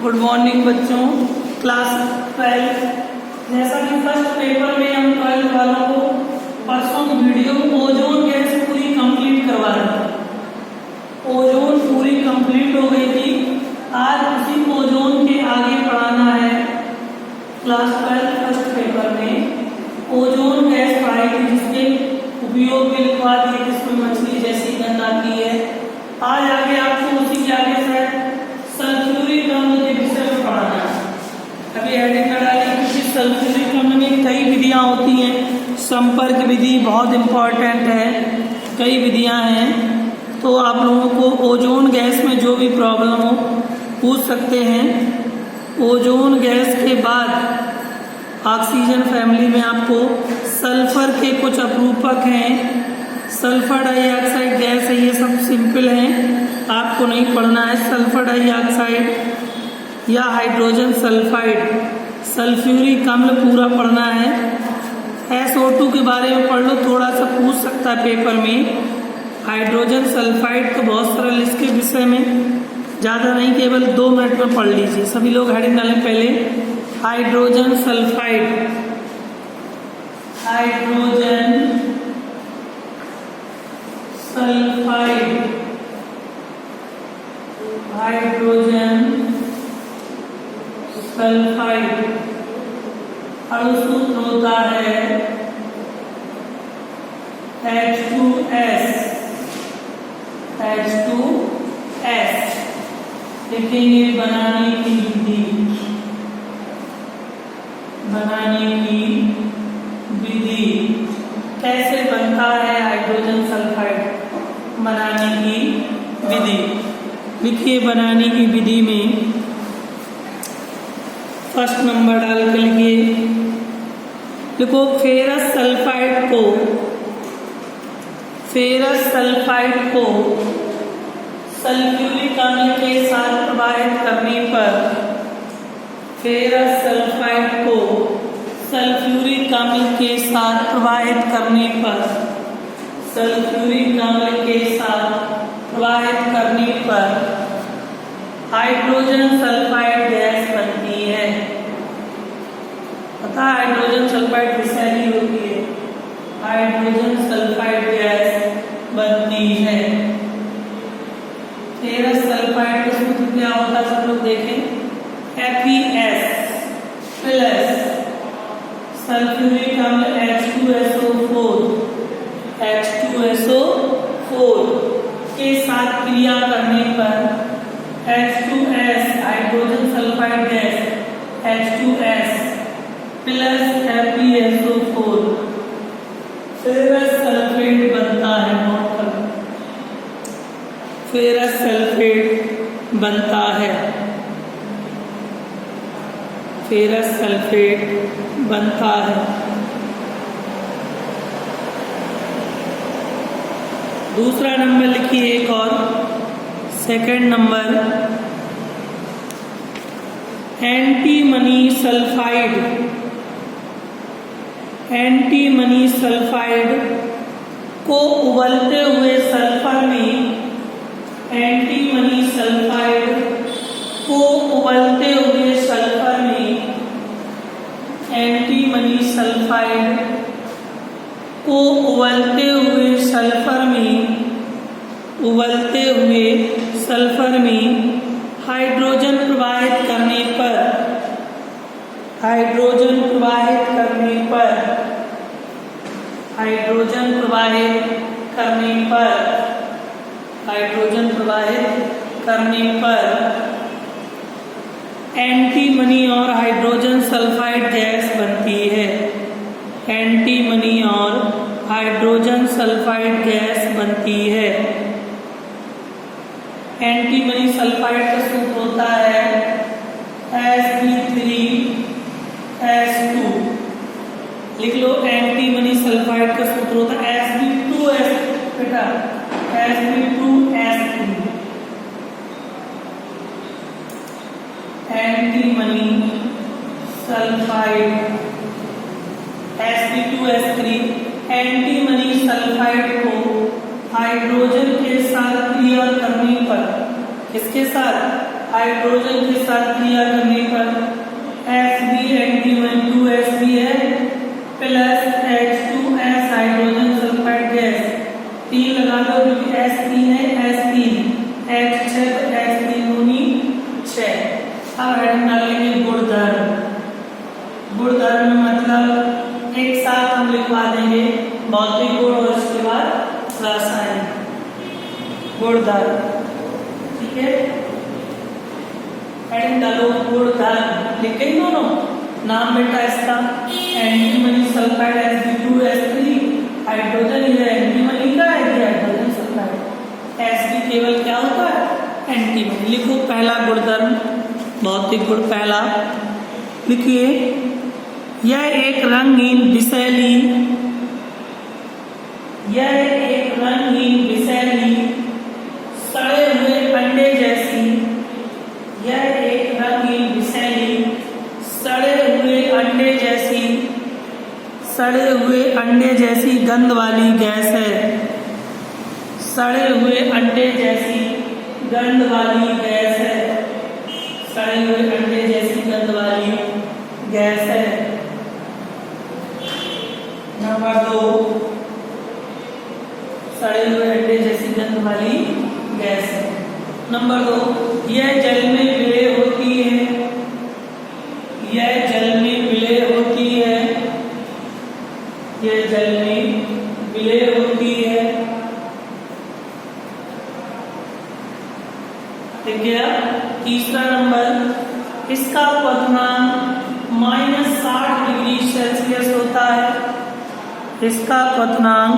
Good morning बच्चों, class 12। जैसा कि फर्स्ट पेपर में हम 12 वालों को परसों वीडियो ओजोन गैस पूरी कंप्लीट करवा रहे थे। ओजोन पूरी कंप्लीट हो गई थी। आज उसी ओजोन के आगे पढ़ाना है। क्लास 12 फर्स्ट पेपर में ओजोन गैस पढ़ाई थी, जिसके उपयोग के लिखवा दिए जिसमें मछली जैसी गंध आती है। आज आगे आपको उसी के आगे सल्फ्यूरिक अम्ल के विषय में पढ़ाना है। अभी हेडिंग लगा ली, क्योंकि सल्फ्यूरिक अम्ल में कई विधियां होती हैं। संपर्क विधि बहुत इंपॉर्टेंट है, कई विधियां हैं। तो आप लोगों को ओजोन गैस में जो भी प्रॉब्लम हो पूछ सकते हैं। ओजोन गैस के बाद ऑक्सीजन फैमिली में आपको सल्फर के कुछ अपरूपक हैं। सल्फर डाइऑक्साइड गैस है, ये सब सिंपल हैं, आपको नहीं पढ़ना है। सल्फर डाइऑक्साइड या हाइड्रोजन सल्फाइड, सल्फ्यूरिक अम्ल पूरा पढ़ना है। SO2 के बारे में पढ़ लो, थोड़ा सा पूछ सकता है पेपर में। हाइड्रोजन सल्फाइड तो बहुत सरल, इसके विषय में ज़्यादा नहीं, केवल 2 मिनट में पढ़ लीजिए। सभी लोग हेडिंग डालें पहले। Hydrogen sulphide, hydrogen sulphide, hydrogen sulphide अणु सूत्र होता है H2S। H2S लिखेंगे बनाने की विधि, बनाने की विधि कैसे बनता है हाइड्रोजन सल्फाइड बनाने की विधि। लिखिए बनाने की विधि में फर्स्ट नंबर डाल कर लिखिए। देखो फेरस सल्फाइड को, फेरस सल्फाइड को सल्फ्यूरिक अम्ल के साथ प्रवाहित करने पर, फेरस सल्फाइड को सल्फ्यूरिक अम्ल के साथ प्रवाहित करने पर, सल्फ्यूरिक अम्ल के साथ प्रवाहित करने पर हाइड्रोजन सल्फाइड गैस बनती है। पता है हाइड्रोजन सल्फाइड विषैली होती है, हाइड्रोजन सल्फाइड गैस बनती है। फेरस सल्फाइड का सूत्र क्या होता है, सब लोग देखें। FeS प्लस सल्फ्यूरिक अम्ल H2SO4, H2SO4 के साथ क्रिया करने पर H2S hydrogen sulphide gas H2S plus FeSO4 ferrous sulphate बनता है। नोट कर, फेरस सल्फेट बनता है, फेरस सल्फेट बनता है। दूसरा नंबर लिखिए एक और, second number antimony sulphide, antimony sulphide को उबलते हुए सल्फर में, एंटीमनी सल्फाइड को उबलते हुए सल्फर में, एंटीमनी सल्फाइड को उबलते हुए सल्फर में, उबलते हुए सल्फर में हाइड्रोजन प्रवाहित करने पर, हाइड्रोजन प्रवाहित करने पर, हाइड्रोजन प्रवाहित करने पर, हाइड्रोजन प्रवाहित करने पर एंटीमनी और हाइड्रोजन सल्फाइड गैस बनती है। एंटीमनी और हाइड्रोजन सल्फाइड गैस बनती है। एंटीमनी सल्फाइड का सूत्र होता है Sp3S2। लिख लो, एंटीमनी सल्फाइड का सूत्र होता है Sp2S, बेटा Sp2S3। Antimony sulphide Sp2S3 antimony sulphide को हाइड्रोजन के साथ क्रिया करने पर, किसके साथ, हाइड्रोजन के साथ क्रिया करने पर Sb(Nt(2Sb) है plus H2S hydrogen sulphide gas 3 लगा दो क्योंकि S3 है S3 H6 S3 दूनी 6। अब हेडिंग डालेंगे गुण धर्म। गुण धर्म में मतलब एक साथ हम लिखवा देंगे भौतिक गुण और उसके बाद रासायनिक गुण धर्म। ठीक है, हेडिंग डालो गुण धर्म, लिखेंगे दोनों नाम बेटा इसका एंटीमनी सल्फाइड Sb2S3 हाइड्रोजन ये एंटीमनी का है, ये हाइड्रोजन सल्फाइड Sb केवल क्या होता है एंटीमनी। लिखो पहला गुणधर्म भौतिक गुण पहला लिखिए, यह एक रंगहीन विषैली सड़े हुए अंडे जैसी सड़े हुए अंडे जैसी गंध वाली गैस है। सड़े हुए अंडे जैसी गंध वाली गैस है। सड़े हुए अंडे जैसी गंध वाली गैस है। नंबर 2 सड़े हुए अंडे जैसी गंध वाली गैस है। नंबर 2 यह जल में विलय होती है। यह जल में विलय होती है। यह जल में विलय होती है। ठीक है। तीसरा नंबर इसका क्वथनांक -60 डिग्री सेल्सियस होता है। इसका क्वथनांक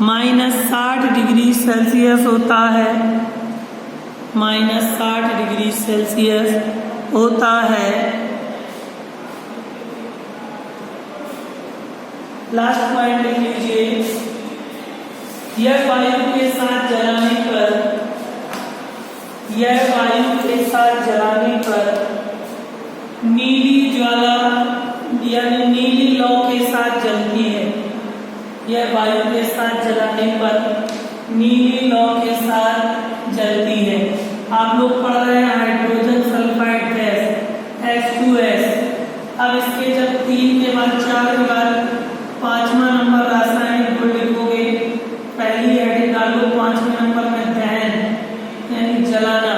-60 डिग्री सेल्सियस होता है। -60 डिग्री सेल्सियस होता है। लास्ट पॉइंट लिख लीजिए, यह वायु के साथ जलाने पर नीली ज्वाला यानी नीली लौ के साथ जलती है। यह वायु के साथ जलाने पर नीली लौ के साथ जलती है। आप लोग पढ़ रहे हैं हाइड्रोजन सल्फाइड गैस H2S। अब इसके जब 3 के बाद 4 के बाद 5वां नंबर रासायनिक गुण लिखोगे। पहली हेडिंग डालो 5वें नंबर में दहन यानी जलाना।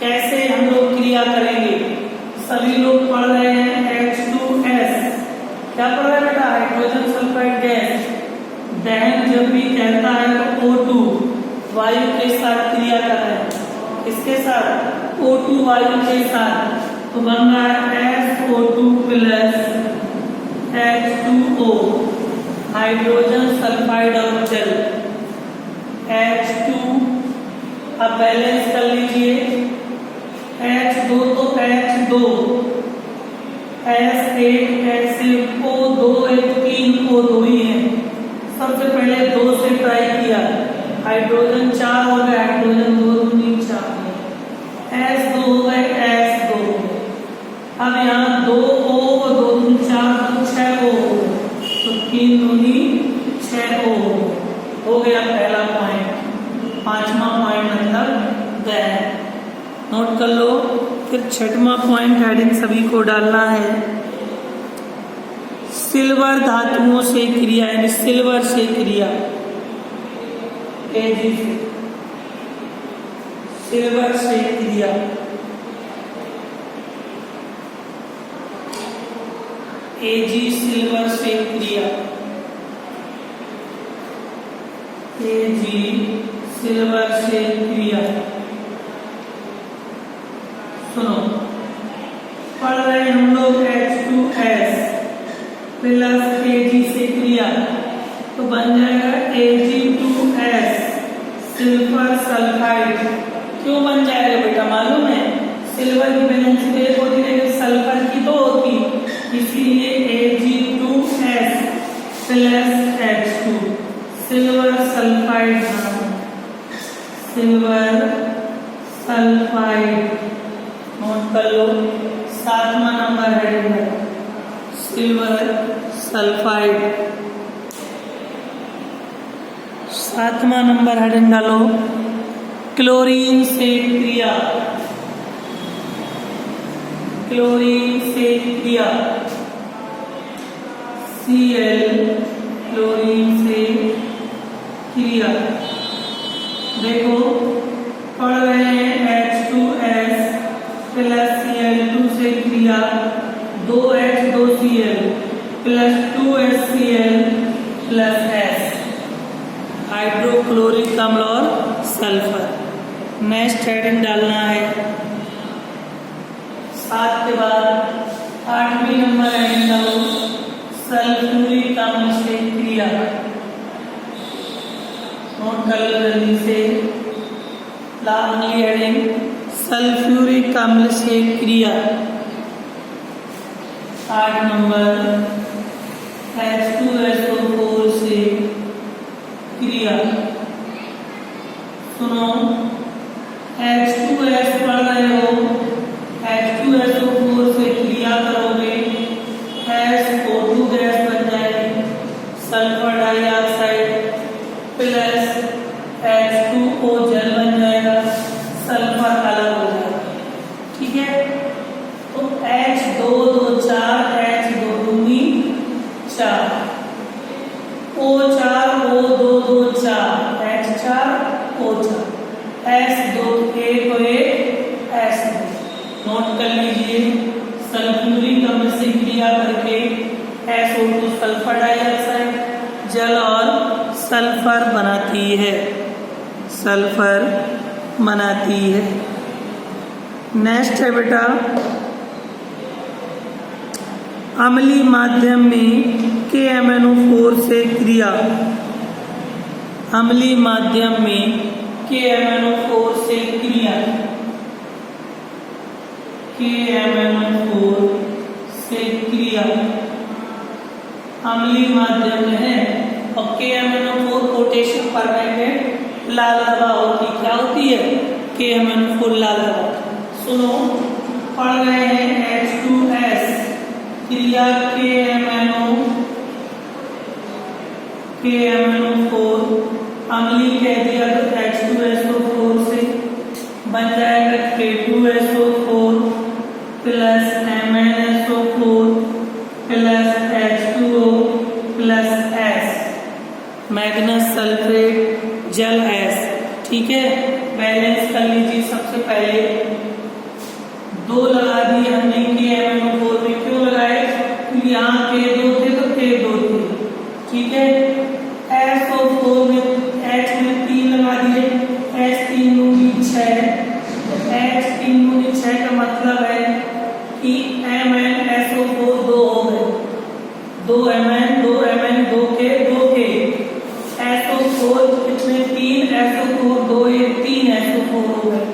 कैसे हम लोग क्रिया करेंगे? सभी लोग पढ़ रहे हैं H2S। क्या पढ़ रहे हैं बेटा? Hydrogen sulphide gas. दहन जब भी कहता है तो O2 वायु के साथ क्रिया कर रहे हैं। इसके साथ O2 वायु के साथ तो बन रहा है SO2 plus H2O hydrogen sulphide और जल H2। अब बैलेंस कर लीजिए, H2 तो H2 S8 S8 को 2 1 3 को 2 ही है। सबसे पहले 2 से ट्राई किया, हाइड्रोजन 4 हो गया, हाइड्रोजन 2 दूनी 4 S2 हो गए S2। अब यहाँ 2 O 2 दूनी 4 तो 6 O तो 3 दूनी 6 O हो गया पहला पॉइंट। 5वां पॉइंट मतलब दहन नोट कर लो। फिर 6वां पॉइंट हेडिंग सभी को डालना है, सिल्वर धातुओं से क्रिया यानी सिल्वर से क्रिया Ag सिल्वर से क्रिया। Ag सिल्वर से क्रिया। Ag सिल्वर से क्रिया। सुनो, पढ़ रहे हम लोग H2S प्लस Ag से क्रिया तो बन जाएगा Ag2S सिल्वर सल्फाइड। क्यों बन जाएगा बेटा? मालूम है सिल्वर की वैलेंसी 1 होती है लेकिन सल्फर की 2 होती, इसीलिए Ag2S plus H2 silver sulphide. Silver sulphide note कर लो। 7वां नंबर हेडिंग है सिल्वर सल्फाइड। 7वां नंबर हेडिंग डालो, क्लोरीन से क्रिया। क्लोरीन से क्रिया, Cl क्लोरीन से क्रिया। देखो पढ़ रहे हैं H2S प्लस Cl2 से क्रिया 2H2Cl plus 2HCl plus S, hydrochloric अम्ल और सल्फर। नेक्स्ट हेडिंग डालना है। 7 के बाद 8वीं नंबर हेडिंग डालो, सल्फ्यूरिक अम्ल से क्रिया। नोट कर लो जल्दी से। अगली हेडिंग सल्फ्यूरिक अम्ल से क्रिया। 8 नंबर H2SO4 से क्रिया। सुनो, H2S पढ़ रहे हो, H2SO4 से क्रिया करोगे SO2 गैस बन जाएगी, सल्फर डाइऑक्साइड प्लस H2O जल बन जाएगा, सल्फर अलग हो जाएगा। ठीक है, तो H2 2 4 H2 दूनी 4, O4 O 2 2 4 H4 O4, S2 1 को 1 S2। नोट कर लीजिए, सल्फ्यूरिक अम्ल से क्रिया करके SO2 सल्फर डाइऑक्साइड जल और सल्फर बनाती है, सल्फर बनाती है। नेक्स्ट है बेटा, अम्लीय माध्यम में KMnO4 से क्रिया। अम्लीय माध्यम में KMnO4 से क्रिया, KMnO4 से क्रिया अम्लीय माध्यम में है। और KMnO4 पोटेशियम परमैंगनेट लाल दवा होती, क्या होती है? KMnO4 लाल दवा। सुनो, पढ़ रहे हैं H2S क्रिया KMnO4 अम्लीय कह दिया तो H2SO4 से बन जाएगा K2SO4 plus MnSO4 plus H2O plus S, Magnus sulphate जल S। ठीक है, बैलेंस कर लीजिए। सबसे पहले 2 लगा दिए हमने KMnO4 में। क्यों लगाए? क्योंकि यहाँ K2 थे तो K2 थे। ठीक है, SO4 में H में 3 लगा दिए, H3 दूनी 6, H3 दूनी 6 का मतलब है कि MnSO4 2 हो गए, 2 Mn 2 Mn 2 K SO4 कितने 3 SO4 2 ये 3 SO4 हो गए,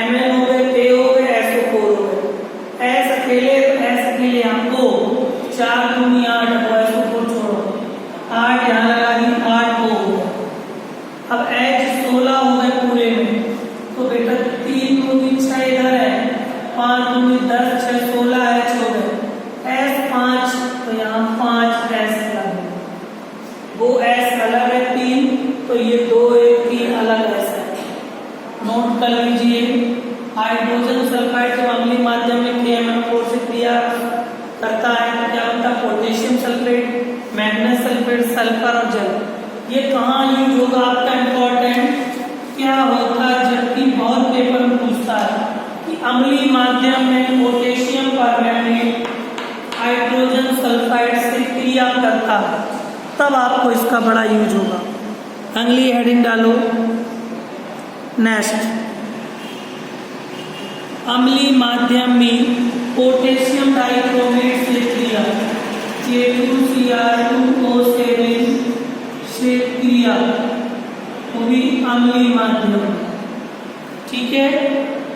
Mn हो गए, K हो गए, SO4 हो गए। S अकेले हमको 4 दूनी 8 हो, SO4 छोड़ो, 8 यहाँ लगा दी, 8 हो गया। अब H 16 हो गए पूरे में, तो बेटा 3 दूनी 6 इधर है, 5 दूनी 10 6 16 H हो गए, S 5 तो यहाँ 5 S लगा, वो S अलग है 3, तो ये 2 1 3 अलग S है। नोट कर लीजिए, हाइड्रोजन सल्फाइड जब अम्लीय माध्यम में KMnO4 से क्रिया करता है तो क्या बनता है? पोटेशियम सल्फेट, मैग्नेस सल्फेट, सल्फर और जल। ये कहाँ यूज होगा आपका? इम्पोर्टेंट क्या होता है? जबकि बहुत पेपर में पूछता है कि अम्लीय माध्यम में पोटेशियम परमैंगनेट हाइड्रोजन सल्फाइड से क्रिया करता है, तब आपको इसका बड़ा यूज होगा। अगली हेडिंग डालो। नेक्स्ट, अम्लीय माध्यम में पोटेशियम डाइक्रोमेट से क्रिया, K2Cr2O7 से क्रिया, वो भी अम्लीय माध्यम। ठीक है,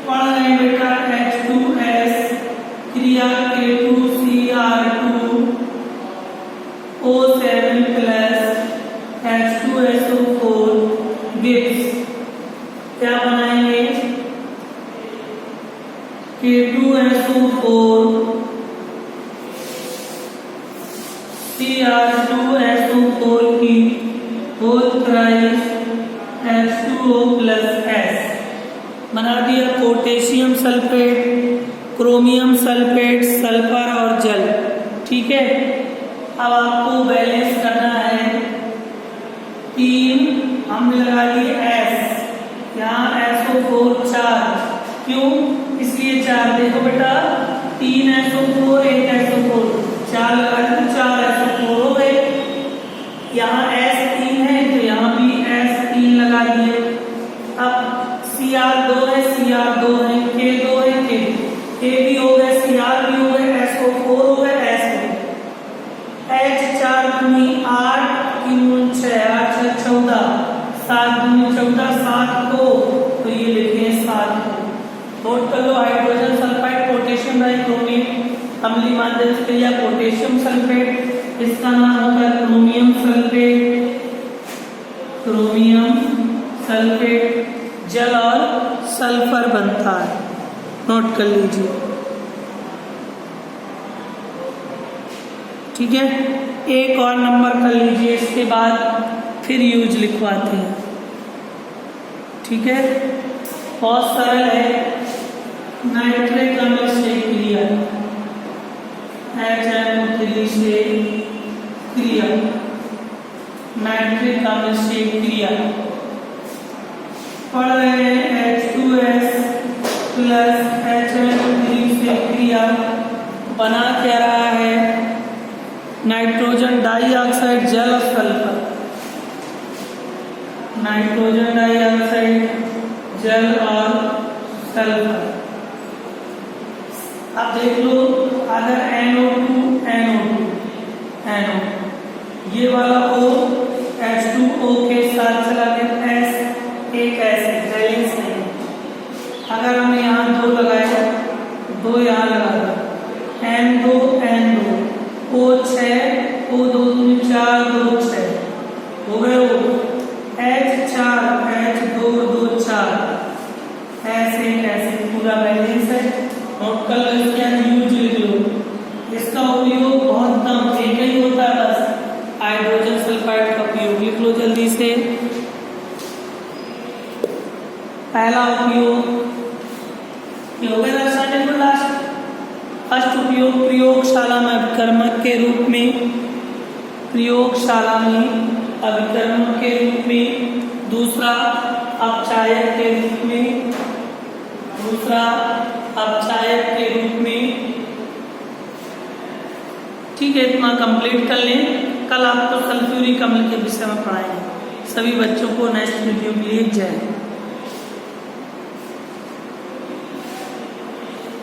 पढ़ रहे हैं बेटा H2S क्रिया K2Cr2O7 प्लस H2SO4 गिव्स, क्या बनाएंगे? K2SO4 Cr2SO4 की whole thrice H2O plus S बना दिया potassium sulphate, chromium sulphate, sulphur और जल। ठीक है, अब आपको बैलेंस करना है। 3 हमने लगा लिए S, यहाँ SO4 4, क्यों? इसलिए 4। देखो बेटा 3 SO4 1 SO4 4 लगा तो 4 SO4 हो गए। यहाँ S3 है तो यहाँ भी S3 लगा दिए। अब Cr2 है, Cr2 है, K2 है, K भी हो गए, Cr भी हो गए, SO4 हो गए, S हो गए। H4 दूनी 8, 3 6 8 6 14, 7 दूनी 14, 7 को तो ये लिखे 7 को। नोट कर लो, हाइड्रोजन सल्फाइड पोटेशियम डाइक्रोमेट अम्लीय माध्यम से या पोटेशियम सल्फेट, इसका नाम होता है क्रोमियम सल्फेट। क्रोमियम सल्फेट जल और सल्फर बनता है, नोट कर लीजिए। ठीक है, एक और नंबर कर लीजिए, इसके बाद फिर यूज लिखवाते हैं। ठीक है, बहुत सरल है। नाइट्रिक अम्ल से क्रिया, HNO3 से क्रिया, नाइट्रिक अम्ल से क्रिया पढ़ रहे हैं। H2S प्लस HNO3 से क्रिया बना क्या रहा है? नाइट्रोजन डाइऑक्साइड जल और सल्फर, नाइट्रोजन डाइऑक्साइड जल और सल्फर। अब देख लो, अगर NO2 NO2 NO ये वाला O H2O के साथ चला गया, S एक एसिड बैलेंस नहीं। अगर हमने यहाँ 2 लगाया, 2 यहाँ लगा दो, N2 N2 O6 O2 4 2 6 हो गए। वो H4 H2 2 4 ऐसे कैसे पूरा बैलेंस है। नोट कर लो, इसके यूज लिख लो। इसका उपयोग बहुत कम एक ही होता है, बस हाइड्रोजन सल्फाइड का उपयोग लिख लो जल्दी से। पहला उपयोग ये हो गया रासायनिक लास्ट। फर्स्ट उपयोग प्रयोगशाला में अभिकर्मक के रूप में, प्रयोगशाला में अभिकर्मक के रूप में। दूसरा अपचायक के रूप में, दूसरा अपचायक के रूप में। ठीक है, इतना कंप्लीट कर लें। कल आपको सल्फ्यूरिक अम्ल के विषय में पढ़ाएंगे। सभी बच्चों को नेक्स्ट वीडियो के लिए जय।